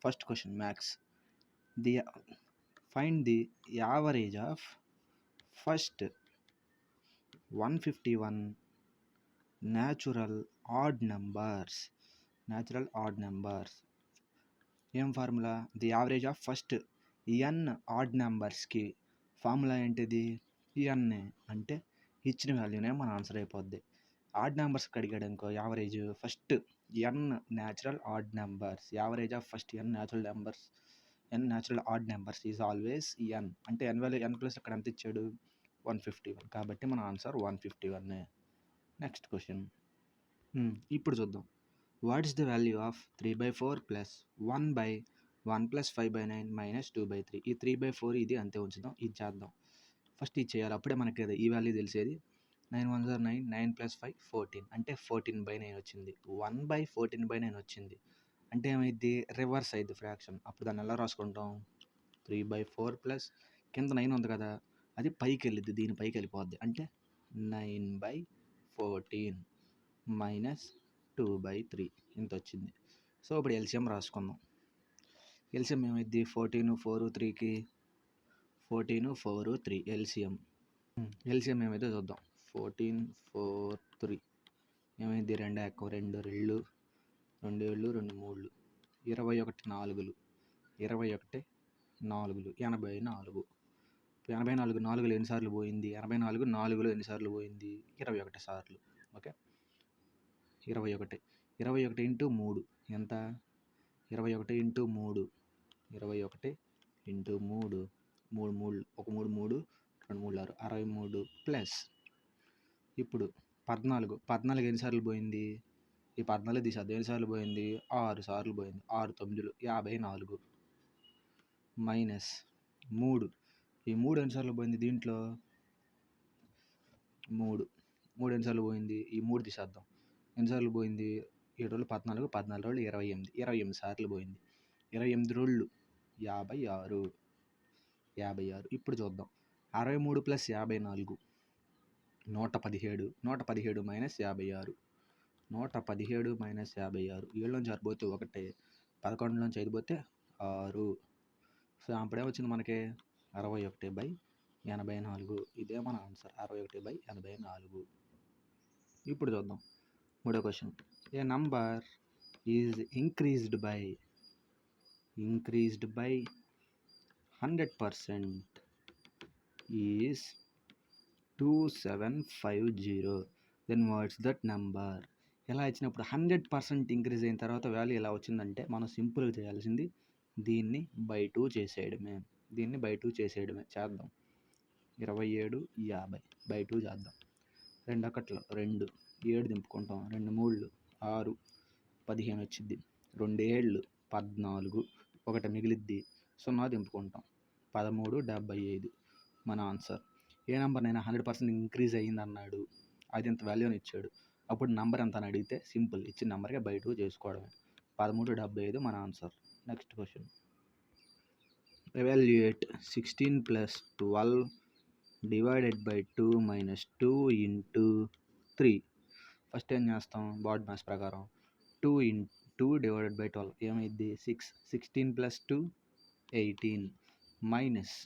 First question maths. The find the average of first 151 natural odd numbers. ఏం formula? The average of first n odd నెంబర్స్కి formula ఏంటిది? ఎన్ఏ అంటే ఇచ్చిన వాల్యూనే మన ఆన్సర్ అయిపోద్ది. ఆడ్ నెంబర్స్కి అడిగాడు అనుకో average first n natural odd numbers, average of first n natural odd numbers is always n. అంటే ఎన్ వాల్యూ ఎన్ ప్లస్ అక్కడ ఎంత ఇచ్చాడు? 151. కాబట్టి మన ఆన్సర్ 151. Next question. ఇప్పుడు చూద్దాం. What is the value of 3/4 plus 1/1 plus 5/9 minus 2/3? ఈ 3/4 ఇది అంతే ఉంచుదాం. ఇది చేద్దాం. ఫస్ట్ ఇది చేయాలి, అప్పుడే మనకి ఈ వాల్యూ తెలిసేది. 9 1 9, 9 + 5 14, అంటే 14/9 వచ్చింది. 1/14/9 వచ్చింది అంటే ఏమైంది? రివర్స్ అయింది ఫ్రాక్షన్. అప్పుడు దాన్ని ఎలా రాసుకుంటాం? 3/4 ప్లస్ కింద 9 ఉంది కదా, అది పైకి వెళ్ళిద్ది, దీని పైకి వెళ్ళిపోద్ది. అంటే 9/14 మైనస్ 2/3 ఇంత వచ్చింది. సో ఇప్పుడు ఎల్సిఎం రాసుకుందాం. ఎల్సిఎం ఏమైంది? 14 4 3కి 14 4 3 ఎల్సిఎం ఏమైతే చూద్దాం. 14 4 3 ఏమైంది? 2 ఎక్కువ 2 2 2 2 2 3 21 4 21 4 84. 84 4లో ఎన్నిసార్లు పోయింది? 84 4లో ఎన్నిసార్లు పోయింది? 21 సార్లు. ఓకే, 21 ఇంటూ 3 ఎంత? 21 ఇంటూ 3 21 ఇంటూ 3 3 3 1 3 3 2 3 6 63 ప్లస్ ఇప్పుడు 14 ఎన్నిసార్లు పోయింది? ఈ 14 తీసేద్దాం. ఎన్నిసార్లు పోయింది? 6 సార్లు పోయింది. 6 9 54 మైనస్ 3. ఈ 3 ఎన్నిసార్లు పోయింది? దీంట్లో 3 ఎన్నిసార్లు పోయింది? ఈ 3 తీసేద్దాం. ఎన్నిసార్లు పోయింది? 7 రోజులు 14, 14 రోజులు 28 సార్లు పోయింది. 28 రోజులు 56. ఇప్పుడు చూద్దాం. 63 + 54 117. 117 మైనస్ 56. 117 మైనస్ 56. 7 నుంచి 6 పోతే 1, 11 నుంచి 5 పోతే 6. సో అప్పుడేమొచ్చింది మనకి? 61/84. ఇదే మన ఆన్సర్, 61/84. ఇప్పుడు చూద్దాం మూడో question. A number is increased by 100% is 2750. Then what's that number? ఎలా ఇచ్చినప్పుడు 100% ఇంక్రీజ్ అయిన తర్వాత వాల్యూ ఎలా వచ్చిందంటే మనం సింపుల్గా చేయాల్సింది దీన్ని బై 2 చేసేయడమే. చేద్దాం. 27 50 బై 2 చేద్దాం. 2 1 2, 7 దింపుకుంటాం. 2 3 6 15 వచ్చింది. 2 7 14, 1 మిగిలిద్ది. 0 దింపుకుంటాం. 13 75 మన ఆన్సర్. ఏ నెంబర్నైనా 100% ఇంక్రీజ్ అయ్యింది అన్నాడు, అది ఇంత వాల్యూ అని ఇచ్చాడు, అప్పుడు నెంబర్ ఎంత అని అడిగితే సింపుల్ ఇచ్చిన నెంబర్కి బై 2 చేసుకోవడమే. 1375 మన answer. Next question. Evaluate 16 + 12 divided by 2 minus 2 into 3. First ఏం చేస్తాం? బాడ్ మ్యాథ్స్ ప్రకారం 2 డివైడెడ్ బై 12 ఏమైంది? 6. 16 + 2 18 మైనస్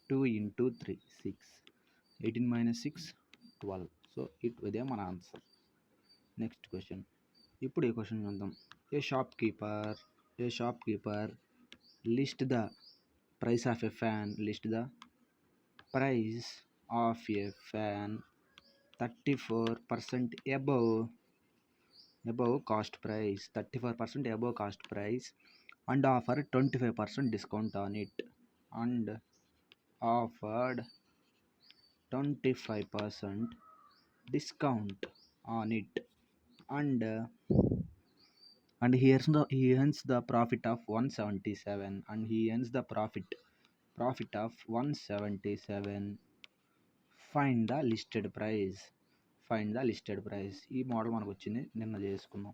2 ఇంటూ 3 6. 18 మైనస్ 6 12. సో ఇదే మన ఆన్సర్. Next question. ఇప్పుడు ఈ క్వశ్చన్ చూద్దాం. A shopkeeper list the price of a fan 34% above cost price, 34% above cost price and offer 25% discount on it. And offered 25% discount on it. And he earns the profit of 177. And he earns the profit of 177. Find the listed price. ఈ model మనకు వచ్చింది, నిన్న చేసుకున్నాం.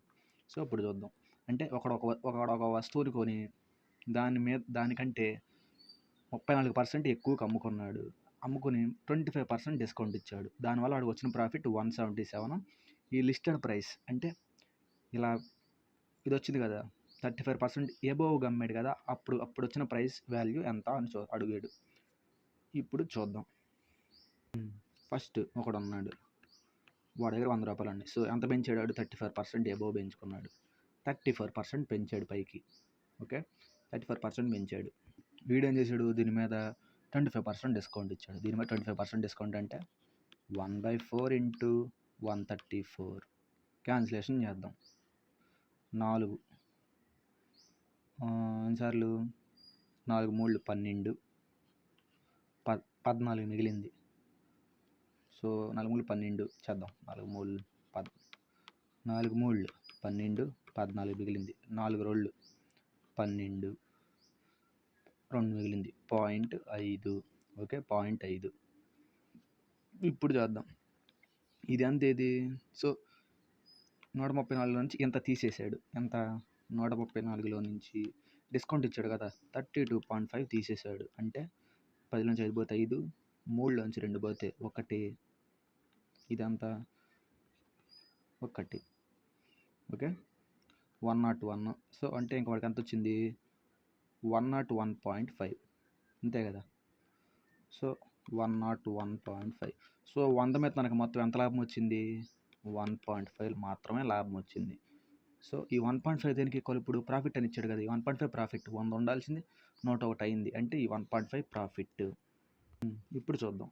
So ఇప్పుడు చూద్దాం. అంటే ఒక వస్తువుని కొని దానికంటే 34% ఎక్కువకి అమ్ముకుని 25% డిస్కౌంట్ ఇచ్చాడు. దానివల్ల వాడికి వచ్చిన ప్రాఫిట్ 177. ఈ లిస్టెడ్ ప్రైస్ అంటే ఇలా ఇది వచ్చింది కదా 35% ఎబోవ్ అమ్మాడు కదా, అప్పుడు వచ్చిన ప్రైస్ వాల్యూ ఎంత అని అడిగాడు. ఇప్పుడు చూద్దాం. ఫస్ట్ ఒకడు ఉన్నాడు, వాడి దగ్గర 100 రూపాయలు ఉన్నాయి. సో ఎంత పెంచాడు వాడు? 35% ఎబోవ్ పెంచుకున్నాడు. 34% పెంచాడు పైకి. ఓకే, 34% పెంచాడు. వీడు ఏం చేశాడు? దీని మీద 25% డిస్కౌంట్ ఇచ్చాడు. దీని మీద 25% డిస్కౌంట్ అంటే 1/4 ఇంటూ 134. క్యాన్సిలేషన్ చేద్దాం. 4 ఎన్నిసార్లు? 4 3 12, 14 మిగిలింది. సో 4 3 12 చేద్దాం. 4 3 12, 14 మిగిలింది. 4 2 12, 2 మిగిలింది. 0.5. ఓకే, 0.5. ఇప్పుడు చేద్దాం. ఇది అంత ఏది? సో 134 నుంచి ఇంత తీసేసాడు. ఎంత? 134లో నుంచి డిస్కౌంట్ ఇచ్చాడు కదా, 32.5 తీసేసాడు. అంటే 10 నుంచి 5 పోతే 5, 3లోంచి 2 పోతే 1, ఇదంతా 1. ఓకే, 101. సో అంటే ఇంక వాడికి ఎంత వచ్చింది? 101.5, అంతే కదా. సో 101.5. సో 100 మీద మనకు మొత్తం ఎంత లాభం వచ్చింది? 1.5 మాత్రమే లాభం వచ్చింది. సో ఈ 1.5 దేనికి ఈక్వల్? ఇప్పుడు ప్రాఫిట్ అని ఇచ్చాడు కదా, ఈ 1.5 ప్రాఫిట్. 100 ఉండాల్సింది 101 అయింది, అంటే ఈ 1.5 ప్రాఫిట్. ఇప్పుడు చూద్దాం.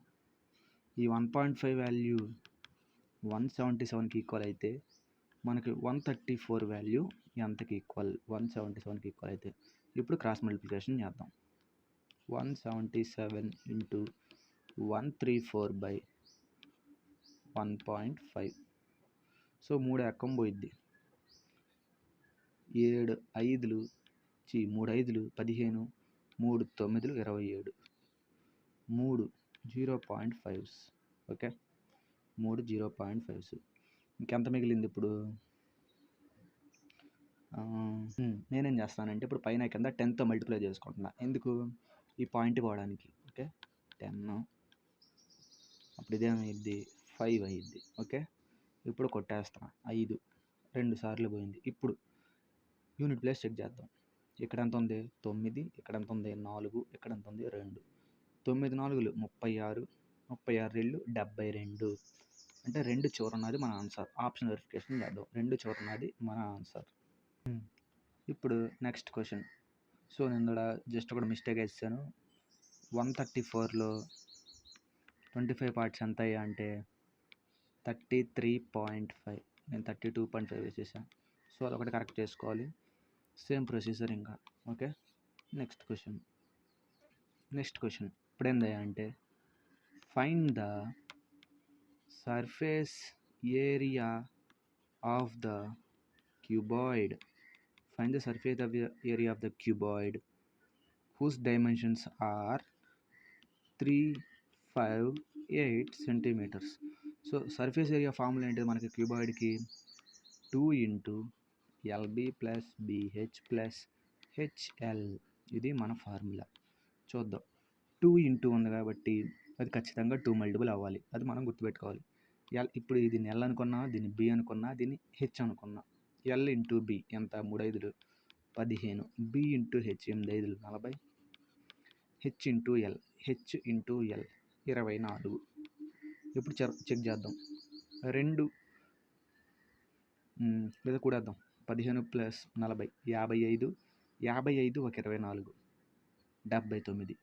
ఈ 1.5 వాల్యూ 177కి ఈక్వల్ అయితే మనకి 134 వాల్యూ ఎంతకి ఈక్వల్? 177కి ఈక్వల్ అయితే ఇప్పుడు క్రాస్ మల్టిప్లికేషన్ చేద్దాం. 177 ఇంటూ 134/1.5. సో 3 ఎక్కం పోయిద్ది. 7 5 3 5 15, 3 9 27, 3 0.5. ఓకే, 3 0.5. ఇంకెంత మిగిలింది ఇప్పుడు? నేనేం చేస్తానంటే ఇప్పుడు పైన కింద 10తో మల్టిప్లై చేసుకుంటున్నా. ఎందుకు? ఈ పాయింట్ పోవడానికి. ఓకే, 10, అప్పుడు ఇదేమైద్ది? 5 అయ్యిద్ది. ఓకే, ఇప్పుడు కొట్టేస్తాను. 5 2 సార్లు పోయింది. ఇప్పుడు యూనిట్ ప్లేస్ చెక్ చేద్దాం. ఇక్కడ ఎంత ఉంది? 9. ఇక్కడ ఎంత ఉంది? 4. ఇక్కడ ఎంత ఉంది? 2. 9 4 36, 36 72. అంటే 2 చివర ఉన్నది మన ఆన్సర్. ఆప్షన్ వెరిఫికేషన్ చేద్దాం. 2 చివర ఉన్నది మన ఆన్సర్. ఇప్పుడు నెక్స్ట్ క్వశ్చన్. సో నేను ఇక్కడ జస్ట్ ఒకటి మిస్టేక్ వేసాను. 134లో 25 పార్ట్స్ ఎంత అయ్యా అంటే 33.5. నేను 32.5 వేసేసాను. సో అదొకటి కరెక్ట్ చేసుకోవాలి. సేమ్ ప్రొసీజర్ ఇంకా. Okay, next question. ఇప్పుడు ఏందయ్యా అంటే find the surface area of the cuboid. Find the surface area of the cuboid whose dimensions are 358 centimeters. So surface area formula ఏంటి మనకి? క్యూబాయిడ్కి 2 into LB plus BH plus HL. ఇది మన formula. చూద్దాం. 2 into ఉంది కాబట్టి అది ఖచ్చితంగా 2 మల్టిపుల్ అవ్వాలి. అది మనం గుర్తుపెట్టుకోవాలి. ఇప్పుడు దీన్ని L అనుకున్నా, దీన్ని B అనుకున్నా, దీన్ని H అనుకున్నా. L ఇంటూ B ఎంత? 3 5 15, B into H 8 5 40, H into L 24. ఇప్పుడు చెక్ చేద్దాం. 2 లేదా కూడేద్దాం. 15 ప్లస్ 40 55, 55 ఒక 24 79.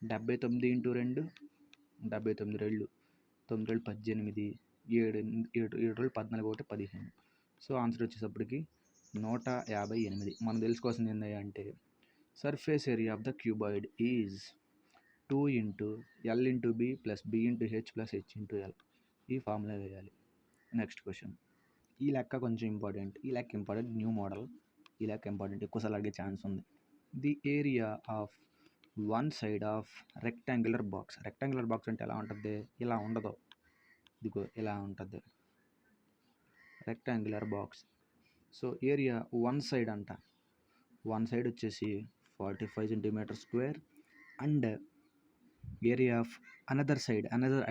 79 ఇంటూ 2 79 2 9 18, 7 14 1 15. సో ఆన్సర్ వచ్చేటప్పటికి 158. మనం తెలుసుకోవాల్సింది ఏంటంటే surface area of the cuboid is 2 into L into B plus B into H plus H into L. ఈ ఫార్ములా వేయాలి. Next question. ఈ లెక్క కొంచెం ఇంపార్టెంట్. New model. ఈ లెక్క ఇంపార్టెంట్, ఎక్కువసార్లు అడిగే ఛాన్స్ ఉంది. The area of one side of rectangular box. Rectangular box అంటే ఎలా ఉంటుంది? ఇలా ఉండదు, ఇదిగో ఇలా ఉంటుంది rectangular box. So area one side అంట. వన్ సైడ్ వచ్చేసి 45 centimetre square and area of another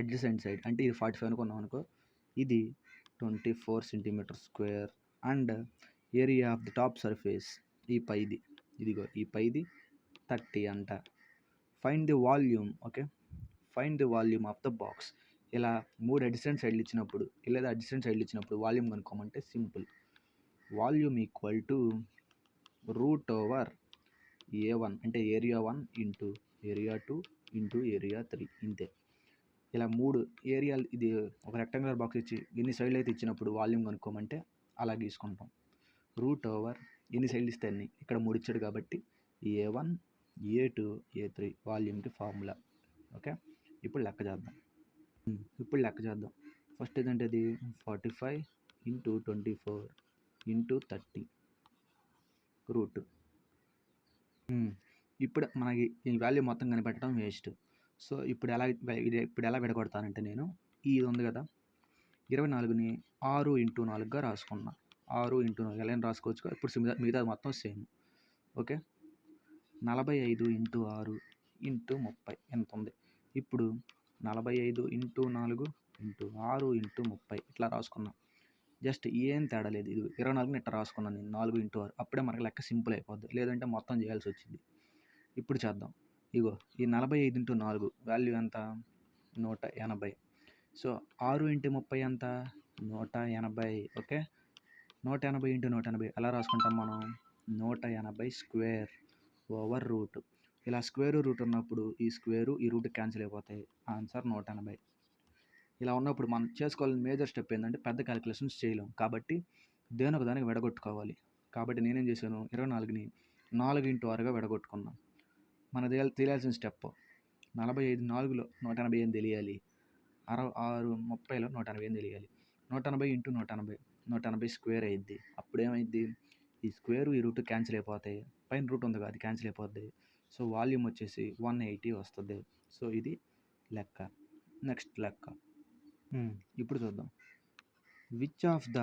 adjacent side అంటే ఇది 45 అనుకున్నాం అనుకో, ఇది 24 centimetre square and area of the top surface ఈ పైది, ఇదిగో ఈ పైది 30 అంట. Find the volume. Okay, find the volume of the box. ఇలా 3 అడ్జసెంట్ సైడ్లు ఇచ్చినప్పుడు, లేదా అడ్జసెంట్ సైడ్లు ఇచ్చినప్పుడు వాల్యూమ్ కనుక్కోమంటే simple. Volume equal to root over A1 అంటే area 1 into area 2 into area 3, ఇంతే. ఇలా 3 ఏరియాలు, ఇది ఒక రెక్టాంగులర్ బాక్స్ ఇచ్చి ఎన్ని సైడ్లు అయితే ఇచ్చినప్పుడు వాల్యూమ్ కనుక్కోమంటే అలా గీసుకుంటాం. రూట్ ఓవర్ ఎన్ని సైడ్లు ఇస్తే అన్ని, ఇక్కడ 3 ఇచ్చాడు కాబట్టి A1 A2 A3 వాల్యూమ్కి formula. Okay, ఇప్పుడు లెక్క చేద్దాం. ఫస్ట్ ఏదంటే అది 45 ఇంటూ 24 ఇంటూ 30 రూట్. ఇప్పుడు మనకి ఈ వాల్యూ మొత్తం కనిపెట్టడం వేస్ట్. సో ఇప్పుడు ఎలా విడగొడతానంటే, నేను ఇది ఉంది కదా 24ని 6 ఇంటూ 4గా రాసుకున్నా. 6 ఇంటూ 4 ఎలా రాసుకోవచ్చు. ఇప్పుడు మిగతా మొత్తం సేమ్. ఓకే, 45 ఇంటూ 6 ఇంటూ 30 ఎంత ఉంది. ఇప్పుడు 45 ఇంటూ 4 ఇంటూ 6 ఇంటూ 30 ఇట్లా రాసుకున్నాం. జస్ట్ ఏం తేడా లేదు. ఇది 24ని ఇట్లా రాసుకున్నాను నేను, 4 ఇంటూ 6. అప్పుడే మనకి లెక్క సింపుల్ అయిపోద్ది, లేదంటే మొత్తం చేయాల్సి వచ్చింది. ఇప్పుడు చేద్దాం. ఇగో ఈ 45 ఇంటూ 4 వాల్యూ ఎంత, 180. సో 6 ఇంటూ 30 ఎంత, 180. ఓకే, 180 ఇంటూ 180 ఎలా రాసుకుంటాం మనం, 180 స్క్వేర్ ఓవర్ రూట్. ఇలా స్క్వేర్ రూట్ ఉన్నప్పుడు ఈ స్క్వేరు ఈ రూట్ క్యాన్సిల్ అయిపోతాయి. ఆన్సర్ 180. ఇలా ఉన్నప్పుడు మనం చేసుకోవాల్సిన మేజర్ స్టెప్ ఏంటంటే, పెద్ద క్యాలిక్యులేషన్స్ చేయలేం కాబట్టి దేనొక దానికి విడగొట్టుకోవాలి. కాబట్టి నేనేం చేశాను, 24ని 4 ఇంటూ 6గా విడగొట్టుకున్నాను. మన తెలియాల్సిన స్టెప్ 45 4లో 180 అని తెలియాలి, 6 30లో 180 అని తెలియాలి. 180 ఇంటూ 180 స్క్వేర్ అయ్యిద్ది. అప్పుడు ఏమైద్ది, ఈ స్క్వేరు ఈ రూట్ క్యాన్సిల్ అయిపోతాయి, పైన రూట్ ఉంది కదా అది క్యాన్సిల్ అయిపోద్ది. సో వాల్యూమ్ వచ్చేసి 180 వస్తుంది. సో ఇది లెక్క. నెక్స్ట్ లెక్క. ఇప్పుడు చూద్దాం. Which of the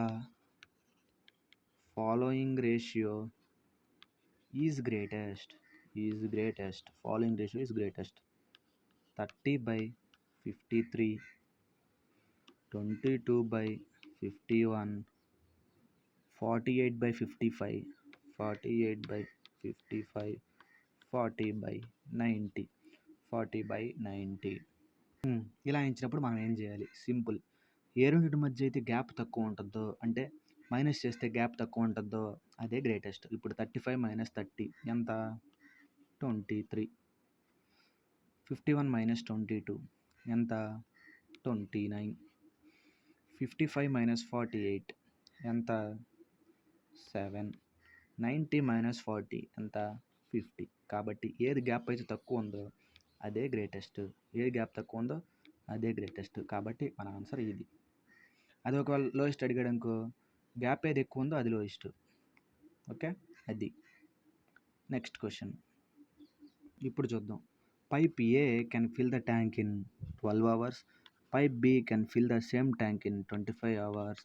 following ratio is greatest. Following ratio is greatest. 30/53, 22/51, 48/55, 40/90, 40/90. ఇలా ఇచ్చినప్పుడు మనం ఏం చేయాలి, సింపుల్. ఏ రెండింటి మధ్య అయితే గ్యాప్ తక్కువ ఉంటుందో, అంటే మైనస్ చేస్తే గ్యాప్ తక్కువ ఉంటుందో అదే గ్రేటెస్ట్. ఇప్పుడు 35 మైనస్ 30 ఎంత, 23. 51 మైనస్ 22 ఎంత, 29. 55 మైనస్ 48 ఎంత, 7. 90 మైనస్ 40 ఎంత, 50. కాబట్టి ఏది గ్యాప్ అయితే తక్కువ ఉందో అదే గ్రేటెస్ట్. ఏది గ్యాప్ తక్కువ ఉందో అదే గ్రేటెస్ట్. కాబట్టి మన ఆన్సర్ ఇది. అది ఒకవేళ లోయెస్ట్ అడిగాడు అనుకో, గ్యాప్ ఏది ఎక్కువ ఉందో అది లోయెస్ట్. ఓకే, అది నెక్స్ట్ క్వశ్చన్. ఇప్పుడు చూద్దాం. Pipe A can fill the tank in 12 hours. Pipe B can fill the same tank in 25 hours.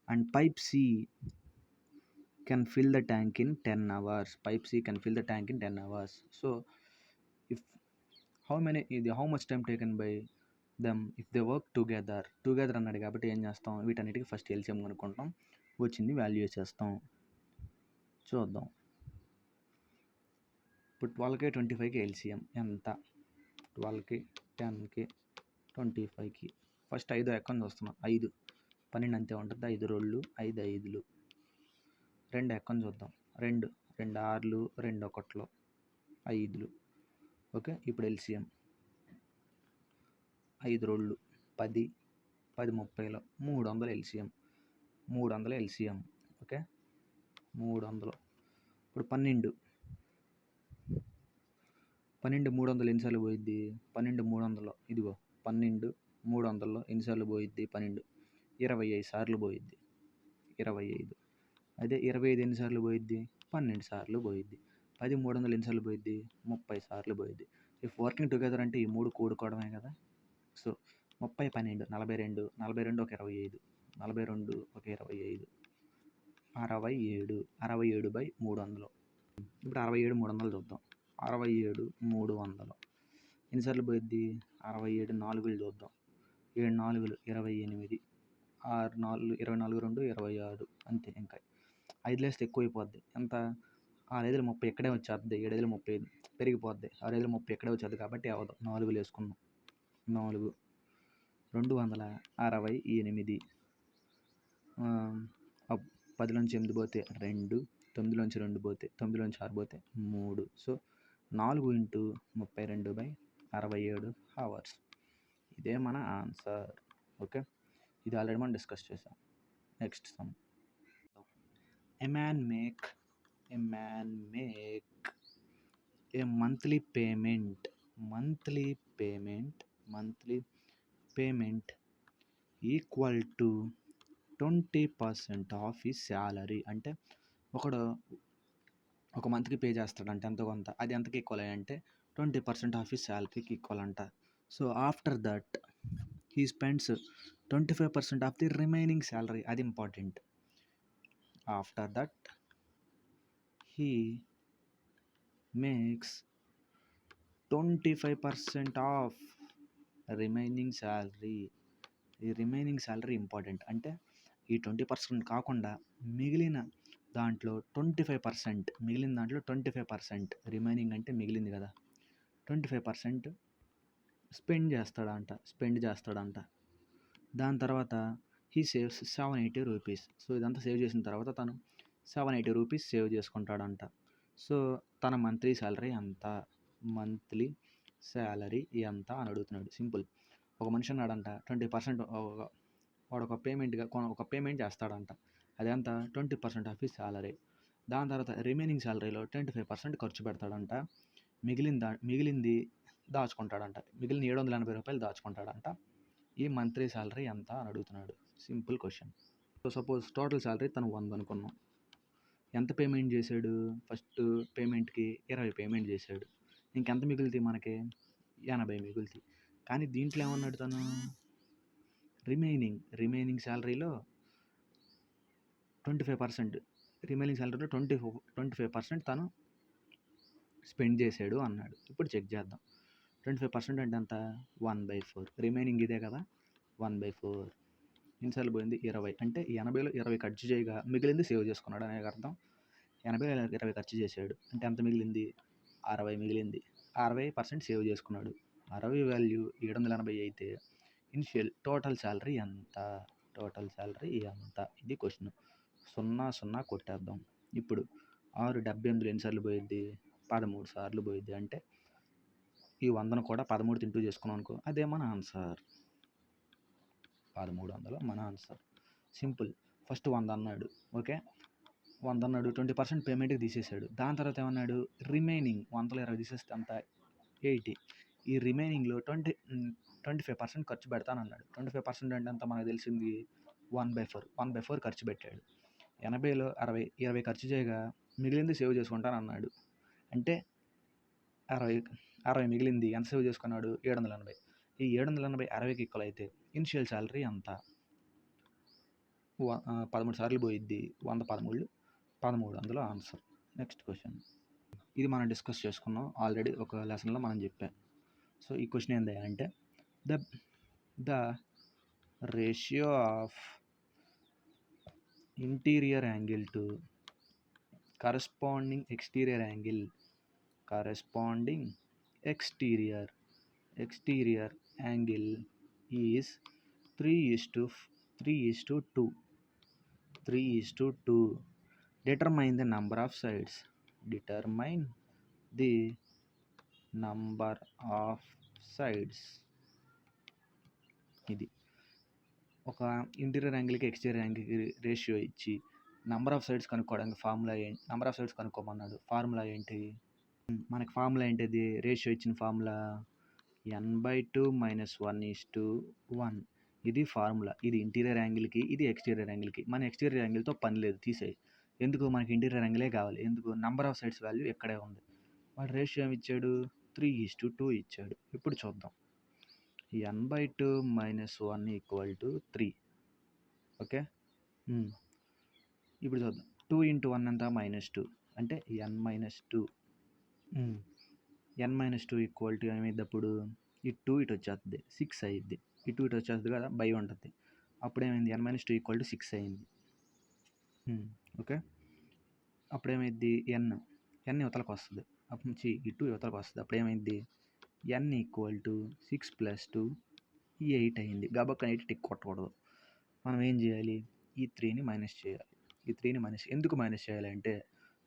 And pipe C can fill the tank in 10 hours. Pipe C can fill the tank in 10 hours. So if how much time taken by them if they work together అన్నాడు కాబట్టి ఏం చేస్తాం, వీటన్నిటికి first LCM కనుక్కుంటాం, వచ్చింది value చేస్తాం. చూద్దాం. ఇప్పుడు 12కి 25కి LCM ఎంత, 12కి 10కి 25కి ఫస్ట్ 5 ఎక్కడి నుంచి వస్తున్నాం, 5 12 అంతే ఉంటుంది. 5 రోళ్ళు 5 5లు. 2 ఎక్కని చూద్దాం, 2 6లు 2 1లు 5లు. ఓకే, ఇప్పుడు ఎల్సిఎం 5 రోళ్ళు 10 10 30లో 300 ఎల్సిఎం. 300 ఎల్సిఎం. ఓకే, 300. ఇప్పుడు 12 300 ఎన్నిసార్లు పోయిద్ది, 12 300లో ఇదిగో 12 300లో ఎన్నిసార్లు పోయిద్ది, 12 25 సార్లు పోయిద్ది. 25. అదే 25 ఎన్నిసార్లు పోయిద్ది, 12 సార్లు పోయిద్ది. 10 300 ఎన్నిసార్లు పోయిద్ది, 30 సార్లు పోయిద్ది. ఇఫ్ వర్కింగ్ టుగెదర్ అంటే ఈ 3 కూడుకోవడమే కదా. సో 30 12 42, 42 ఒక 25, 42 ఒక 25, 67. 67/300. ఇప్పుడు 67 300 చూద్దాం. 67 300 ఎన్నిసార్లు పోయిద్ది, 67 4లు చూద్దాం. 7 4లు 28, 6 4 24 2 26 అంతే. ఇంకా 5 లేస్తే ఎక్కువ అయిపోద్ది. ఎంత, 6×5 ఇక్కడే వచ్చేస్తుంది, 7×30 పెరిగిపోద్ది, 6×30 ఇక్కడే వచ్చేది కాబట్టి అవ్వదు. 4 వేసుకున్నాం. 4 268. 10లోంచి 8 పోతే 2, 9లోంచి 2 పోతే 9లోంచి 6 పోతే 3. So 4×32/67 hours. ఇదే మన ఆన్సర్. ఓకే, ఇది ఆల్రెడీ మనం డిస్కస్ చేసాం. Next some. A man make a monthly payment equal to 20% of his salary. అంటే ఒకడు ఒక మంత్కి పే చేస్తాడంటే ఎంతో కొంత, అది ఎంతకి ఈక్వల్ అంటే 20% ఆఫ్ హిస్ శాలరీకి ఈక్వల్ అంట. So after that he spends 25% of the remaining salary. అది important. After that he makes 25% of remaining salary. ఈ రిమైనింగ్ శాలరీ ఇంపార్టెంట్. అంటే ఈ 20% కాకుండా మిగిలిన దాంట్లో 25%, రిమైనింగ్ అంటే మిగిలింది కదా, 25% స్పెండ్ చేస్తాడంట. దాని తర్వాత హీ సేవ్స్ 780 రూపీస్. సో ఇదంతా సేవ్ చేసిన తర్వాత తను 780 రూపీస్ సేవ్ చేసుకుంటాడంట. సో తన మంత్లీ శాలరీ ఎంత అని అడుగుతున్నాడు. సింపుల్. ఒక మనిషి అన్నాడంట 20% వాడు ఒక పేమెంట్ చేస్తాడంట. అదంత 20% ఆఫ్ హిస్ శాలరీ. దాని తర్వాత రిమైనింగ్ శాలరీలో 25% ఖర్చు పెడతాడంట. మిగిలింది దాచుకుంటాడంట. మిగిలిన 780 రూపాయలు దాచుకుంటాడంట. ఈ మంత్లీ శాలరీ ఎంత అని అడుగుతున్నాడు. Simple question. So suppose total salary తను 100 అనుకున్నాం. ఎంత పేమెంట్ చేశాడు? ఫస్ట్ పేమెంట్కి 20 పేమెంట్ చేశాడు. ఇంకెంత మిగులుతాయి మనకి? 80 మిగులుతాయి. కానీ దీంట్లో ఏమన్నాడు తను? రిమైనింగ్ శాలరీలో 25%, 25% తను స్పెండ్ చేశాడు అన్నాడు. ఇప్పుడు చెక్ చేద్దాం. 25% అంటే ఎంత? 1/4. రిమైనింగ్ ఇదే కదా, 1/4. ఎన్నిసార్లు పోయింది? 20. అంటే 80లో 20 ఖర్చు చేయగా మిగిలింది సేవ్ చేసుకున్నాడు అనే అర్థం. 80లో 20 ఖర్చు చేశాడు అంటే ఎంత మిగిలింది? 60 మిగిలింది. 60% సేవ్ చేసుకున్నాడు. 60 వాల్యూ 780 అయితే ఇనిషియల్ టోటల్ శాలరీ ఎంత? ఇది క్వశ్చన్. 0 కొట్టేద్దాం. ఇప్పుడు 6/78 ఎన్నిసార్లు పోయిద్ది? 13 సార్లు పోయిద్ది. అంటే ఈ 100ను కూడా 13 తింటూ చేసుకున్నాం అనుకో, అదే మన ఆన్సర్. 1300 మన ఆన్సర్. సింపుల్. ఫస్ట్ 100 అన్నాడు. ఓకే, 100 అన్నాడు. 20% పేమెంట్కి తీసేశాడు. దాని తర్వాత ఏమన్నాడు? రిమైనింగ్ 100లో 20 తీసేస్తే అంత 80. ఈ రిమైనింగ్లో 25% ఖర్చు పెడతానన్నాడు. 25% అంటే అంత మనకు తెలిసింది 1/4 ఖర్చు పెట్టాడు. 80లో 20 ఖర్చు చేయగా మిగిలింది సేవ్ చేసుకుంటానన్నాడు. అంటే 60 మిగిలింది. ఎంత సేవ్ చేసుకున్నాడు? 780. ఈ 780 60కి ఈక్వల్ అయితే ఇనిషియల్ శాలరీ అంత? 13 సార్లు పోయిద్ది. 100 1300 ఆన్సర్. Next question. ఇది మనం డిస్కస్ చేసుకున్నాం ఆల్రెడీ ఒక లెసన్లో మనం చెప్పాం. సో ఈ క్వశ్చన్ ఏంది అంటే the ratio of interior angle to corresponding exterior angle is 3:2. Determine the number of sides. ఇది ఒక ఇంటీరియర్ యాంగిల్కి ఎక్స్టీరియర్ యాంగిల్కి రేషియో ఇచ్చి నెంబర్ ఆఫ్ సైడ్స్ కనుక్కోవడానికి కనుక్కోమన్నాడు. ఫార్ములా ఏంటి? మనకి ఫార్ములా ఏంటిది? రేషియో ఇచ్చిన ఫార్ములా n/2 - 1:1. ఇది ఫార్ములా. ఇది ఇంటీరియర్ యాంగిల్కి, ఇది ఎక్స్టీరియర్ యాంగిల్కి. మన ఎక్స్టీరియర్ యాంగిల్తో పని లేదు, తీసేయి. ఎందుకు? మనకి ఇంటీరియర్ యాంగిలే కావాలి. ఎందుకు? నెంబర్ ఆఫ్ సైడ్స్ వాల్యూ ఎక్కడే ఉంది. వాడు రేషియో ఏమి ఇచ్చాడు? 3:2 ఇచ్చాడు. ఇప్పుడు చూద్దాం. n/2 - 1 = 3. ఓకే, ఇప్పుడు చూద్దాం. 2 × 1 ఎంత? -2. అంటే n - 2. n-2 = ఏమైంది అప్పుడు? ఈ 2 ఇటు వచ్చేస్తుంది, 6 అయ్యిద్ది. ఈ 2 ఇటు వచ్చేస్తుంది కదా, బై ఉంటుంది. అప్పుడు ఏమైంది? n-2 = 6 అయింది. ఓకే, అప్పుడు ఏమైంది? n ఎన్ యువతలకు వస్తుంది, అప్పుడు నుంచి ఈ 2 యువతలకు వస్తుంది. అప్పుడు ఏమైంది, n = 6 + 2 8 అయింది. గబక్కన 8 టిక్ కొట్టకూడదు. మనం ఏం చేయాలి, ఈ 3ని మైనస్ చేయాలి. ఈ 3ని ఎందుకు మైనస్ చేయాలి అంటే,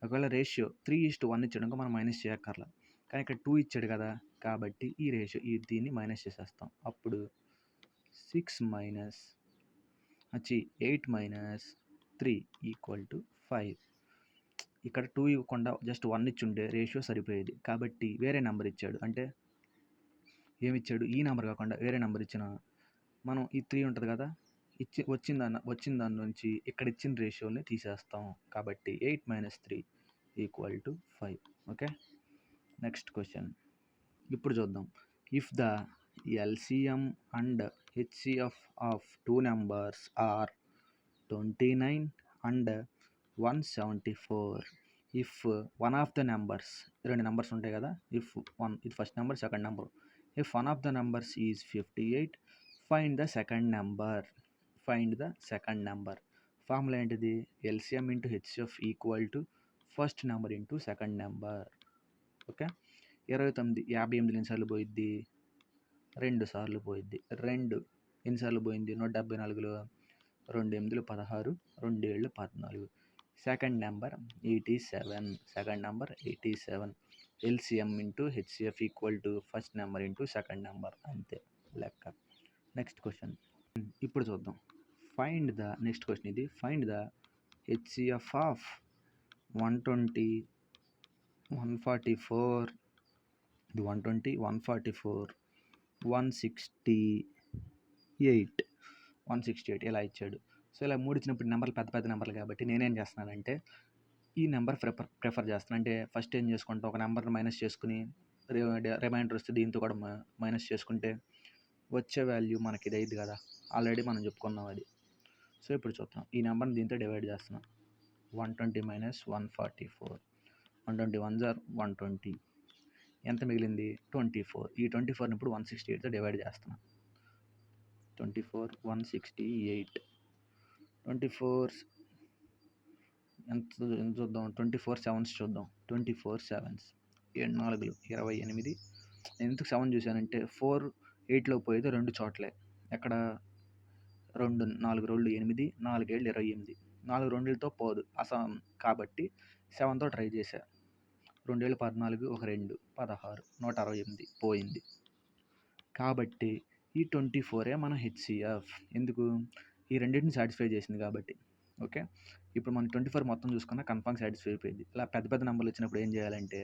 ఒకవేళ రేషియో 3:1 ఇచ్చాడు అనుకో మనం మైనస్ చేయక్కర్లా. కానీ ఇక్కడ 2 ఇచ్చాడు కదా, కాబట్టి ఈ రేషియో దీన్ని మైనస్ చేసేస్తాం. అప్పుడు 8 - 3 = 5. ఇక్కడ 2 ఇవ్వకుండా జస్ట్ 1 ఇచ్చుంటే రేషియో సరిపోయేది. కాబట్టి వేరే నెంబర్ ఇచ్చాడు. అంటే ఏమిచ్చాడు, ఈ నెంబర్ కాకుండా వేరే నెంబర్ ఇచ్చిన మనం ఈ 3 ఉంటుంది కదా, వచ్చిన దాని నుంచి ఇక్కడ ఇచ్చిన రేషియోని తీసేస్తాం. కాబట్టి 8 - 3 = 5. ఓకే, నెక్స్ట్ క్వశ్చన్ ఇప్పుడు చూద్దాం. If the LCM and HCF of 2 numbers are 29 and 174, if one of the numbers, 2 numbers ఉంటాయి కదా, ఇది first number, second number. If one of the numbers is 58, find the second number. Formula ఏంటిది, LCM × HCF = first number into second number. Okay, 29 58 ఎన్నిసార్లు పోయిద్ది, 2 సార్లు పోయిద్ది. 2 ఎన్నిసార్లు పోయింది, 174లో 2 8 16, 2 7 14. Second number 87. LCM × HCF = first number into second number, అంతే లెక్క. Next question ఇప్పుడు చూద్దాం. ఫైండ్ ద HCF ఆఫ్ 120, 144, 168 ఇలా ఇచ్చాడు. సో ఇలా 3 ఇచ్చినప్పుడు నెంబర్లు పెద్ద నెంబర్లు కాబట్టి నేనేం చేస్తున్నానంటే ఈ నెంబర్ ప్రిఫర్ చేస్తాను. అంటే ఫస్ట్ ఏం చేసుకుంటాం, ఒక నెంబర్ని మైనస్ చేసుకుని రిమైండర్ వస్తే దీంతో కూడా మైనస్ చేసుకుంటే వచ్చే వాల్యూ మనకి ఇది అయింది కదా, ఆల్రెడీ మనం చెప్పుకున్నాం అది. సో ఇప్పుడు చూద్దాం, ఈ నెంబర్ని దీంతో డివైడ్ చేస్తున్నాం. 120 - 144, 120 1s are 120, ఎంత మిగిలింది 24. ఈ 24ని ఇప్పుడు 168తో డివైడ్ చేస్తున్నాం. 24 168, 24 ఎంత చూద్దాం, 24 7s చూద్దాం. 24 7s 7 4 28. ఎందుకు 7 చూశానంటే 4 8లో పోయేది 2 చోట్లే. ఎక్కడ 2 4 2 8, 4 7 28, 4 2లతో పోదు కాబట్టి 7తో ట్రై చేశా. 2 7 14, 1 2 16, 168 పోయింది. కాబట్టి ఈ 24 మన HCF. ఎందుకు, ఈ రెండింటిని సాటిస్ఫై చేసింది కాబట్టి. ఓకే, ఇప్పుడు మనం 24 మొత్తం చూసుకున్నా కన్ఫర్మ్ సాటిస్ఫై అయిపోయింది. ఇలా పెద్ద నెంబర్లు వచ్చినప్పుడు ఏం చేయాలంటే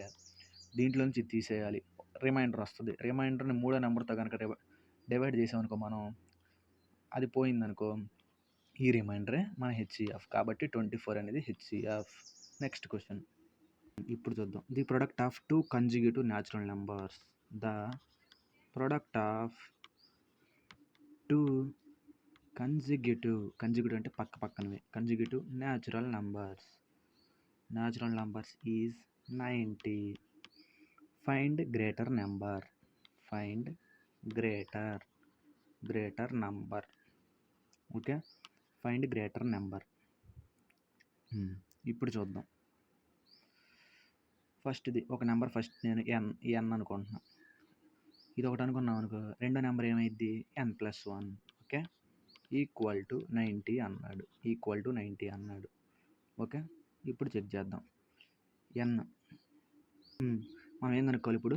దీంట్లో నుంచి తీసేయాలి, రిమైండర్ వస్తుంది. రిమైండర్ని 3వ నెంబర్తో కనుక డివైడ్ చేసామనుకో మనం, అది పోయిందనుకో ఈ రిమైండరే మన HCF. కాబట్టి 24 అనేది HCF. నెక్స్ట్ క్వశ్చన్ ఇప్పుడు చూద్దాం. The product of 2 consecutive natural numbers. The product of 2 consecutive అంటే పక్కనవి consecutive natural numbers is 90. Find greater number. Okay, find greater number. ఇప్పుడు చూద్దాం. ఫస్ట్ది ఒక నెంబర్, ఫస్ట్ నేను n అనుకుంటున్నా. ఇది ఒకటి అనుకున్నాం అనుకో, రెండో నెంబర్ ఏమైద్ది n+1. ఓకే, = 90 అన్నాడు. ఓకే, ఇప్పుడు చెక్ చేద్దాం. n మనం ఏం కనుక్కోవాలి ఇప్పుడు,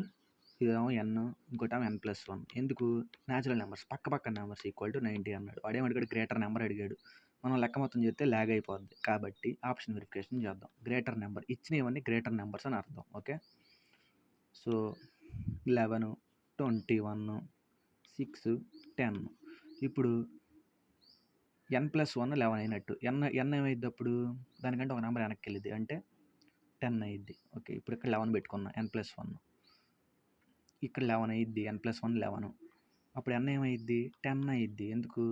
ఇదేమో n, ఇంకోటేమో n+1. ఎందుకు, న్యాచురల్ నెంబర్స్ పక్క నెంబర్స్ = 90 అన్నాడు. వాడేమడిగాడు, గ్రేటర్ నెంబర్ అడిగాడు. మనం లెక్క మొత్తం చేస్తే ల్యాగ్ అయిపోద్ది. కాబట్టి ఆప్షన్ వెరిఫికేషన్ చేద్దాం. గ్రేటర్ నెంబర్ ఇచ్చినవన్నీ గ్రేటర్ నెంబర్స్ అని అర్థం. Okay, so 11, 21, 6, 10. ఇప్పుడు n+1 11 అయినట్టు. n ఏమైద్ది అప్పుడు, దానికంటే ఒక నెంబర్ వెనక్కి వెళ్ళిద్ది, అంటే 10 అయ్యిద్ది. ఓకే, ఇప్పుడు ఇక్కడ 11 పెట్టుకున్నా, n+1. ఇక్కడ 11 అయ్యిద్ది, n+1 11. అప్పుడు n ఏమైద్ది 10 అయ్యిద్ది. ఎందుకు,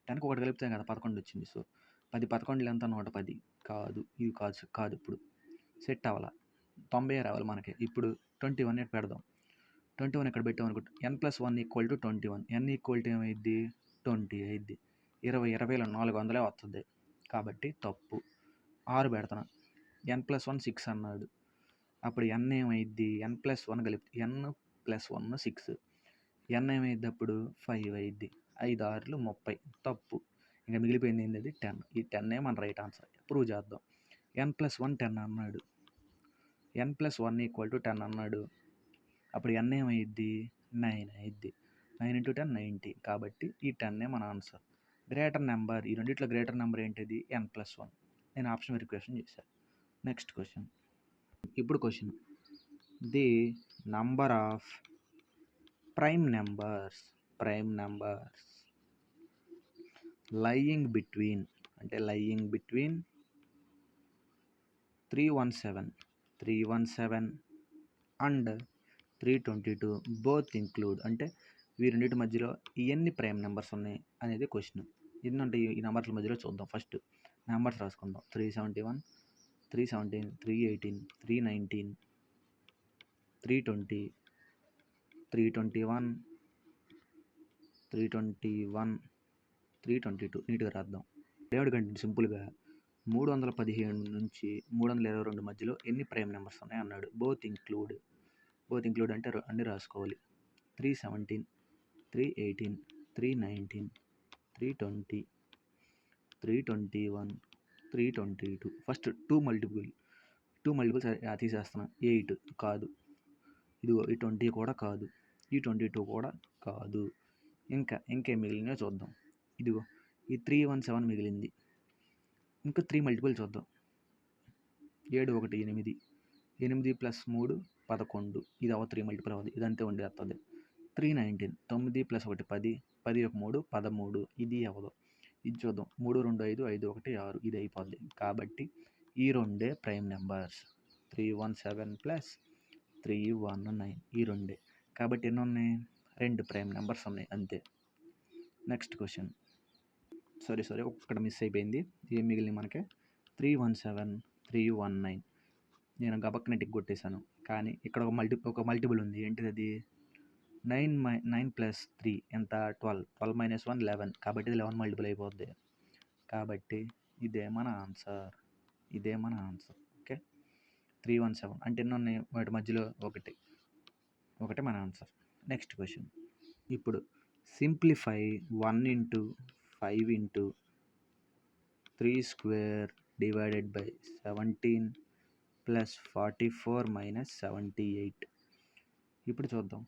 10కి ఒకటి కలిపితే కదా 11 వచ్చింది. సో 10 11 ఎంత 110 కాదు, ఇది కాదు. ఇప్పుడు సెట్ అవ్వాలా, 90 రావాలి మనకి. ఇప్పుడు 21 పెడదాం. 21 ఇక్కడ పెట్టామనుకుంటా, n+1 = 21. n = ఏమైద్ది 20 అయ్యిద్ది. 20లో 400 వస్తుంది కాబట్టి తప్పు. 6 పెడతాను. n+1 6 అన్నాడు. అప్పుడు n ఏమైద్ది n+1 కలిపి n+1 6 n ఏమైద్ది అప్పుడు 5 అయిద్ది 5 6లు 30 తప్పు. ఇంకా మిగిలిపోయింది ఏంటది 10. ఈ 10 మన రైట్ ఆన్సర్. ప్రూవ్ చేద్దాం. n+1 10 అన్నాడు. n+1 = 10 అన్నాడు. అప్పుడు n ఏమైద్ది 9 అయిద్ది. 9 × 10 90. కాబట్టి ఈ 10 మన ఆన్సర్. గ్రేటర్ నెంబర్, ఈ రెండిట్లో గ్రేటర్ నెంబర్ ఏంటిది n+1. నేను ఆప్షన్ వెరిఫికేషన్ చేశాను. Next question. ఇప్పుడు question, the number of prime numbers lying between 317 and 322 both include, అంటే ఈ రెండింటి మధ్యలో ఎన్ని ప్రైమ్ నెంబర్స్ ఉన్నాయి అనేది క్వశ్చన్. ఎన్ని ఉంటాయి ఈ నెంబర్ల మధ్యలో చూద్దాం. ఫస్ట్ నెంబర్స్ రాసుకుందాం. 371, 317, 318, 319, 320, 321, 321, 322. నీట్గా రాద్దాం. డేవిడ్ కంటే సింపుల్గా 317 నుంచి 322 మధ్యలో ఎన్ని ప్రైమ్ నెంబర్స్ ఉన్నాయి అన్నాడు. బోత్ ఇంక్లూడ్ అంటే అన్ని రాసుకోవాలి. 317, 318, 319, 320, 321, 322. First two multiples తీసేస్తున్నా. 8 కాదు, ఇదిగో ఈ 20 కూడా కాదు, ఈ 22 కూడా కాదు. ఇంకేం మిగిలినో చూద్దాం. ఇదిగో ఈ 317 మిగిలింది. ఇంకా 3 మల్టిపుల్ చూద్దాం. 7 1 8, 8 + 3 11. ఇది 3 మల్టిపుల్ అవ్వదు, ఇదంతే ఉండేస్తుంది. 319, 9 + 1 10, 10 1 3 13. ఇది అవ్వదు. ఇది చూద్దాం. 3 2 5, 5 1 6. ఇది అయిపోద్ది. కాబట్టి ఈ రెండే ప్రైమ్ నెంబర్స్. 317 + 319 ఈ రెండే. కాబట్టి ఎన్ని ఉన్నాయి? 2 ప్రైమ్ నెంబర్స్ ఉన్నాయి అంతే. Next question. సారీ ఒక్కడ మిస్ అయిపోయింది. ఏం మిగిలింది మనకి? 317, 319. నేను గబక్కన టిక్ కొట్టేశాను. కానీ ఇక్కడ ఒక మల్టిపుల్ ఉంది. ఏంటిది అది? 9 + 3 ఎంత? 12. 12 - 1 11. కాబట్టి ఇది 11 మల్టిపుల్ అయిపోద్ది. కాబట్టి ఇదే మన ఆన్సర్. ఓకే. 317 అంటే ఎన్ని ఉన్నాయి? వాటి మధ్యలో ఒకటి మన ఆన్సర్. Next question. ఇప్పుడు సింప్లిఫై 1 × 5 × 3² / 17 + 44 - 78. ఇప్పుడు చూద్దాం.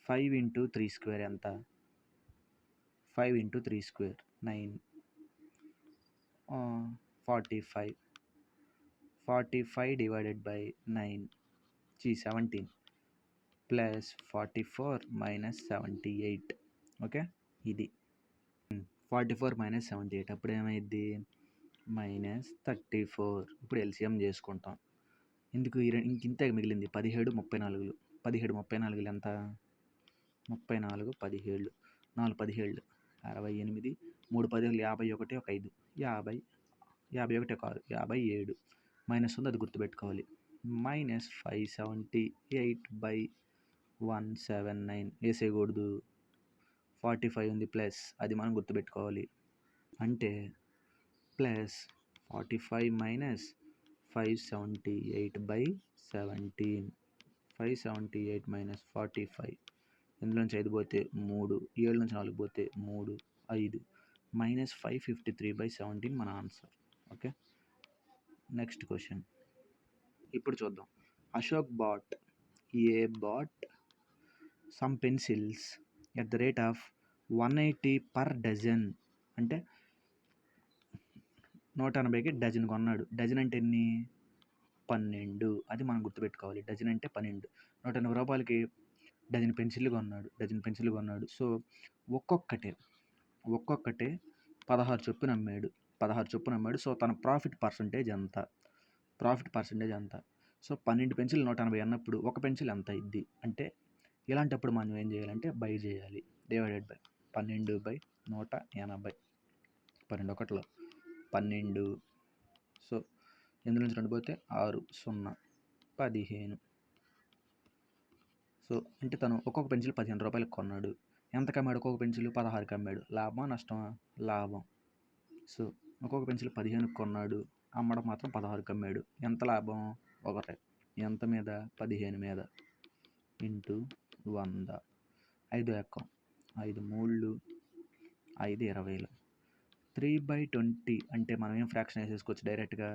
5 × 3² ఎంత? 5 × 3² 9, 45. 45 / 9 17 + 44 - 78. ఓకే. ఇది 44 - 78 అప్పుడు ఏమైద్ది? -34. ఇప్పుడు ఎల్సిఎం చేసుకుంటాం. ఎందుకు ఇంతే మిగిలింది. 17 34. 17 34 ఎంత? 34 17 4 17 68 3 10 51 1 5 50 51 కాదు 57. మైనస్ ఉంది, అది గుర్తుపెట్టుకోవాలి. -578/179 వేసేయకూడదు. 45 ఉంది ప్లస్, అది మనం గుర్తుపెట్టుకోవాలి. అంటే +45 - 578/17. 578 - 45. ఇందులో నుంచి 5 పోతే 3, 7 నుంచి 4 పోతే 3, 5. -553/17 మన ఆన్సర్. ఓకే. Next question. ఇప్పుడు చూద్దాం. Ashok bat some pencils at the rate of 180 per dozen. అంటే 180కి డజన్ కొన్నాడు. డజన్ అంటే ఎన్ని? 12. అది మనం గుర్తుపెట్టుకోవాలి. డజన్ అంటే 12. 180 రూపాయలకి డజన్ పెన్సిల్ కొన్నాడు. సో ఒక్కొక్కటే 16 చొప్పున అమ్మాడు. సో తన ప్రాఫిట్ పర్సంటేజ్ ఎంత? సో 12 పెన్సిల్ 180 అన్నప్పుడు ఒక పెన్సిల్ ఎంత అయింది అంటే, ఇలాంటప్పుడు మనం ఏం చేయాలంటే బై చేయాలి. ÷ 12/180. 12 ఒకటిలో 12. సో ఇందులో నుంచి 2 పోతే 6 0 15. సో అంటే తను ఒక్కొక్క పెన్సిల్ 15 రూపాయలకు కొన్నాడు. ఎంతకు అమ్మాడు? ఒక్కొక్క పెన్సిల్ 16కి అమ్మాడు. లాభమా నష్టమా? లాభం. సో ఒక్కొక్క పెన్సిల్ 15కి కొన్నాడు, అమ్మడం మాత్రం 16కి అమ్మాడు. ఎంత లాభం? 1. ఎంత మీద 15 మీద ఇంటూ 100 5 ఎక్కం 5 మూళ్ళు 5 20లు 3/20 అంటే మనం ఏం ఫ్రాక్షన్ వేసేసుకోవచ్చు డైరెక్ట్గా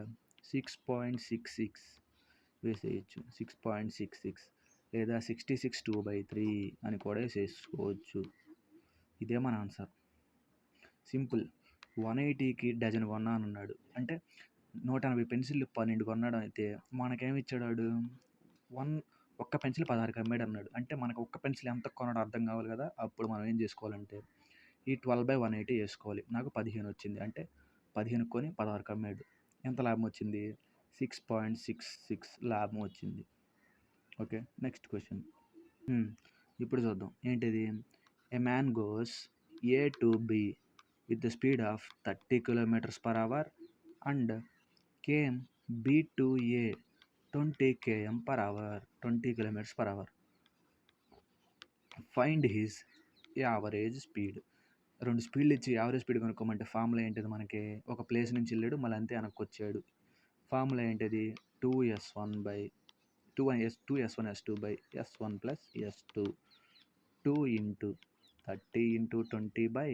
6.66 వేసేయచ్చు 6.66 లేదా 66 2/3 అని కూడా వేసేసుకోవచ్చు. ఇదే మన ఆన్సర్. సింపుల్. 180కి డజన్ కొన్నాను అన్నాడు అంటే 180 పెన్సిళ్ళు 12 కొన్నాడు అయితే మనకేమి ఇచ్చాడు ఒక్క పెన్సిల్ 16కి అమ్మాడు అన్నాడు. అంటే మనకు ఒక్క పెన్సిల్ ఎంత కొన్నాడో అర్థం కావాలి కదా. అప్పుడు మనం ఏం చేసుకోవాలంటే ఈ 12/180 వేసుకోవాలి. నాకు 15 వచ్చింది అంటే 15 కొని 16కి అమ్మాడు. ఎంత లాభం వచ్చింది? 6.66 లాభం వచ్చింది. Okay, next question. ఇప్పుడు చూద్దాం ఏంటిది. ఏ man goes A to be with the speed of 30 kilometers per hour and came B to A 20 km per hour 20 kilometers per hour. Find his average speed. 2 స్పీడ్లు ఇచ్చి యావరేజ్ స్పీడ్ కనుక్కోమంటే ఫార్ములా ఏంటిది మనకి? ఒక place నుంచి వెళ్ళాడు మళ్ళీ అంతే వెనక్కి వచ్చాడు. ఫార్ములా ఏంటిది? 2s1 s2 by s1 plus s2 2 into 30 into 20 by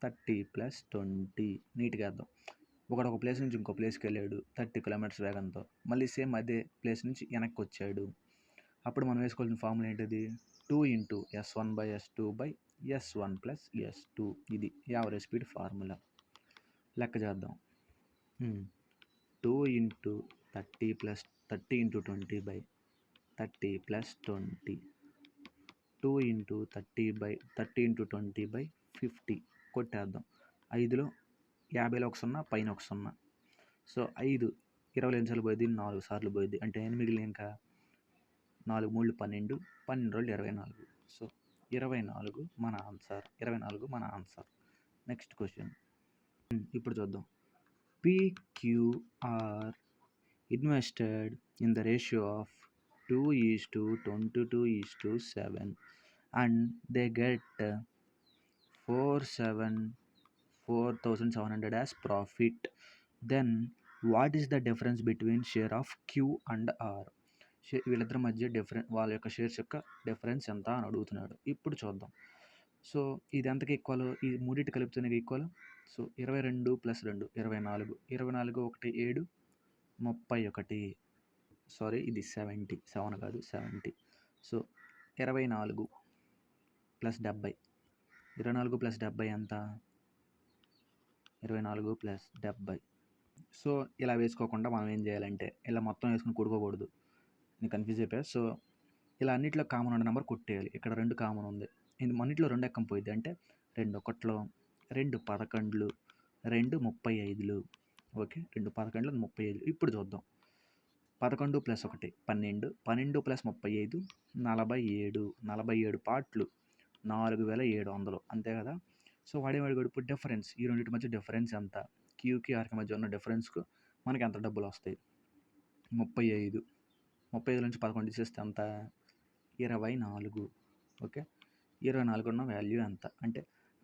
30 plus 20. నీట్గా వేద్దాం. ఒక ప్లేస్ నుంచి ఇంకో ప్లేస్కి వెళ్ళాడు 30 కిలోమీటర్స్ వేగంతో. మళ్ళీ సేమ్ అదే ప్లేస్ నుంచి వెనక్కి వచ్చాడు. అప్పుడు మనం వేసుకోవాల్సిన ఫార్ములా ఏంటిది? 2 into s1 by s2 by s1 plus s2. ఇది యావరేజ్ స్పీడ్ ఫార్ములా. లెక్క చేద్దాం. 2 into 30 into 20 by 30 plus 20. 2 into 30 into 20 by 50. కొట్టేద్దాం. 5లో 50లో ఒక 0 పైన ఒక 0. సో 5 20 ఎన్నిసార్లు పోయింది? 4 సార్లు పోయింది. అంటే ఎన్ని మిగిలిన ఇంకా 4 3 12 12 రోజులు 24. సో 24 మన ఆన్సర్. Next question. ఇప్పుడు చూద్దాం. PQR invested in the ratio of 2:22:7 and they get 4,700 as profit. Then what is the difference between share of Q and R? వీళ్ళిద్దరి మధ్య వాళ్ళ యొక్క షేర్స్ యొక్క డిఫరెన్స్ ఎంత అని అడుగుతున్నాడు. ఇప్పుడు చూద్దాం. సో ఇది ఎంతకి ఈక్వల్? ఈ మూడింటి కలిపితేనే ఈక్వల్. సో 22 + 2 24. 24 1 7 31. సారీ, ఇది 70 7 కాదు 70. సో 24 + 70. 24 + 70 ఎంత? 24 + 70. సో ఇలా వేసుకోకుండా మనం ఏం చేయాలంటే ఇలా మొత్తం వేసుకుని కూడుకోకూడదు. నేను కన్ఫ్యూజ్ అయిపోయా. సో ఇలా అన్నింటిలో కామన్ ఉన్న నెంబర్ కొట్టేయాలి. ఇక్కడ 2 కామన్ ఉంది. ఇది అన్నింటిలో 2 ఎక్కం పోయింది అంటే 2 1లో 2 11లు 2 35లు. ఓకే, 2 11లు 35. ఇప్పుడు చూద్దాం. 11 + 1 12. 12 + 35 47. 47 పార్ట్లు 4700. అంతే కదా. సో వాడేవాడు ఇప్పుడు డిఫరెన్స్, ఈ రెండింటి మధ్య డిఫరెన్స్ ఎంత? క్యూకి ఆర్కి మధ్య ఉన్న డిఫరెన్స్కు మనకి ఎంత డబ్బులు వస్తాయి? 35. 35 నుంచి 11 తీసేస్తే ఎంత? 24. ఓకే, 24 ఉన్న వాల్యూ ఎంత అంటే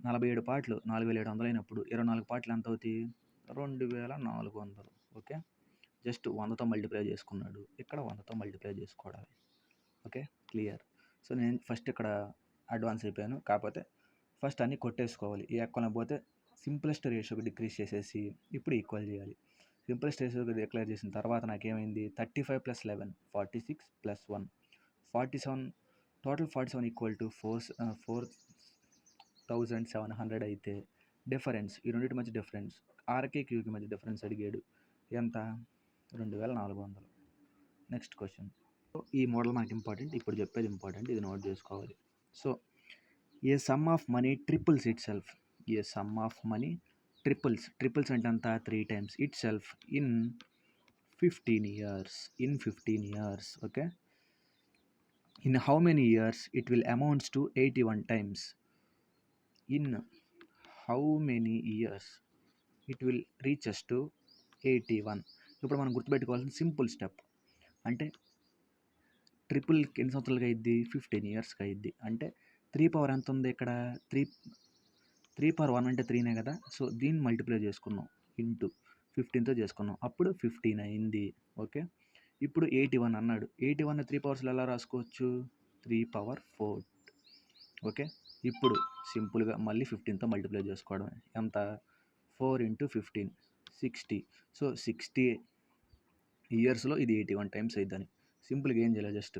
47 పార్ట్లు 4700 అయినప్పుడు 24 పార్ట్లు ఎంత అవుతాయి? 2400. ఓకే, జస్ట్ 100తో మల్టిప్లై చేసుకున్నాడు. ఇక్కడ 100తో మల్టిప్లై చేసుకోవడాలి. Okay, clear. సో నేను ఫస్ట్ ఇక్కడ అడ్వాన్స్ అయిపోయాను. కాకపోతే ఫస్ట్ అన్నీ కొట్టేసుకోవాలి. ఈ ఈక్వల్ పోతే సింప్లెస్ట్ రేషియోకి డిక్రీజ్ చేసేసి ఇప్పుడు ఈక్వల్ చేయాలి. సింప్లెస్ట్ రేషియోకి డిక్లేర్ చేసిన తర్వాత నాకేమైంది? 35 + 11 46 + 1 47. టోటల్ 47 = 4700 అయితే డిఫరెన్స్, ఈ రెండింటి మధ్య డిఫరెన్స్ ఆర్కి క్యూకి మధ్య డిఫరెన్స్ అడిగాడు. ఎంత? 2400. Next question. ఈ మోడల్ మనకి ఇంపార్టెంట్. ఇప్పుడు చెప్పేది ఇంపార్టెంట్, ఇది నోట్ చేసుకోవాలి. So A some of money triples it self. A some of money triples అంటే అంత 3 times it self in 15 years. Okay, in how many years it will amounts to 81 times? In how many years it will reaches to 81? ఇప్పుడు మనం గుర్తుపెట్టుకోవాల్సిన simple step అంటే triple ఎన్ని సంవత్సరాలుగా అయింది? 15 yearsకి అయింది. అంటే 3 పవర్ ఎంత ఉంది ఇక్కడ? 3 పవర్ 1 అంటే 3నే కదా. సో దీన్ని మల్టిప్లై చేసుకున్నాం ఇంటూ 15తో చేసుకున్నాం, అప్పుడు 15 అయింది. ఓకే, ఇప్పుడు 81 అన్నాడు. 81 3 పవర్స్లో ఎలా రాసుకోవచ్చు? 3/4. ఓకే, ఇప్పుడు సింపుల్గా మళ్ళీ 15తో మల్టిప్లై చేసుకోవడమే. ఎంత? 4 × 15 60. సో 60 ఇయర్స్లో ఇది 81 టైమ్స్ అయిద్దని. సింపుల్గా ఏం చేయాలి? జస్ట్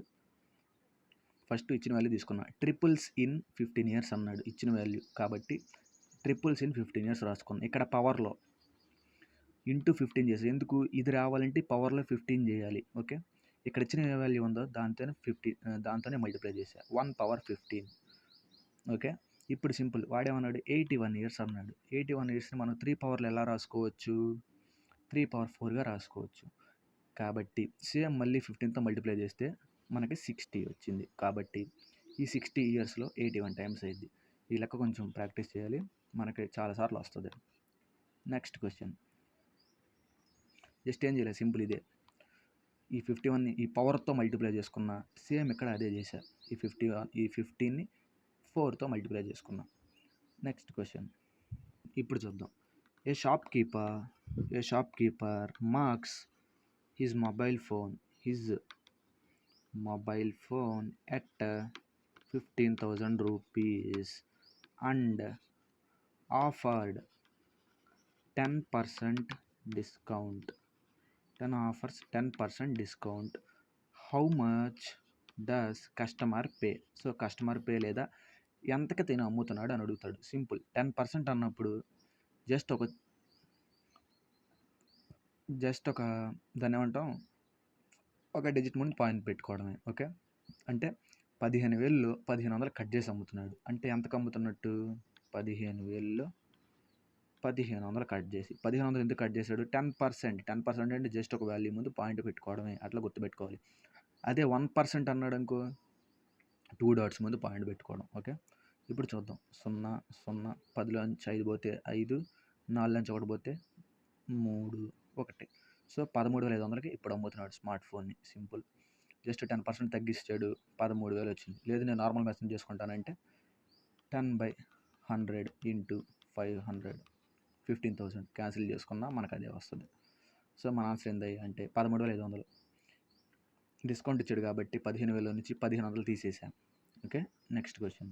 ఫస్ట్ ఇచ్చిన వాల్యూ తీసుకున్నా. ట్రిపుల్స్ ఇన్ 15 ఇయర్స్ అన్నాడు ఇచ్చిన వాల్యూ, కాబట్టి ట్రిపుల్స్ ఇన్ 15 ఇయర్స్ రాసుకున్నాం. ఇక్కడ పవర్లో ఇంటూ 15 చేసి, ఎందుకు? ఇది రావాలంటే పవర్లో 15 చేయాలి. ఓకే, ఇక్కడ ఇచ్చిన ఏ వాల్యూ ఉందో దాంతోనే మల్టిప్లై చేసా. 1/15. ఓకే, ఇప్పుడు సింపుల్ వాడేమన్నాడు? 81 ఇయర్స్ అన్నాడు. 81 ఇయర్స్ని మనం 3 పవర్లో ఎలా రాసుకోవచ్చు? 3/4గా రాసుకోవచ్చు. కాబట్టి సేమ్ మళ్ళీ 15తో మల్టిప్లై చేస్తే మనకి 60 వచ్చింది. కాబట్టి ఈ 60 ఇయర్స్లో 81 టైమ్స్ అయింది. ఈ లెక్క కొంచెం ప్రాక్టీస్ చేయాలి, మనకి చాలాసార్లు వస్తుంది. Next question. జస్ట్ ఏం చేయలేదు, సింపుల్ ఇదే. ఈ 51ని ఈ పవర్తో మల్టిప్లై చేసుకున్నా, సేమ్ ఇక్కడ అదే చేశా. ఈ 15ని 4తో మల్టిప్లై చేసుకున్నా. నెక్స్ట్ క్వశ్చన్ ఇప్పుడు చూద్దాం. A shopkeeper marks his mobile phone at 15,000 rupees and offered 10% discount. offers 10% discount. How much does customer pay? So customer pay లేదా ఎంతకి తిని అమ్ముతున్నాడు అని అడుగుతాడు. సింపుల్. 10% అన్నప్పుడు జస్ట్ ఒక దాన్ని ఏమంటాం, ఒక డిజిట్ ముందు పాయింట్ పెట్టుకోవడమే. ఓకే, అంటే 15,000లో 1,500 కట్ చేసి అమ్ముతున్నాడు అంటే ఎంతకు అమ్ముతున్నట్టు? 15,000లో 1,500 కట్ చేసి, 1,500 ఎందుకు కట్ చేశాడు? 10% అంటే జస్ట్ ఒక వాల్యూ ముందు పాయింట్ పెట్టుకోవడమే, అట్లా గుర్తుపెట్టుకోవాలి. అదే 1% అన్నాడు అనుకో, 2 డాట్స్ ముందు పాయింట్ పెట్టుకోవడం. ఓకే, ఇప్పుడు చూద్దాం. 0 0 10లోంచి 5 పోతే 5, 4లోంచి 1 పోతే 3 1. సో 13,500కి ఇప్పుడు అమ్ముతున్నాడు స్మార్ట్ ఫోన్ని. సింపుల్. జస్ట్ 10% తగ్గిస్తాడు, 13,000 వచ్చింది. లేదు నేను నార్మల్ మెసేజ్ చేసుకుంటానంటే 10/100 × 500 15,000 క్యాన్సిల్ చేసుకున్నా మనకు అదే వస్తుంది. సో మన ఆన్సర్ ఏంది అంటే 13,500. డిస్కౌంట్ ఇచ్చాడు కాబట్టి 15,000 నుంచి 1,500 తీసేసాం. Okay, next question.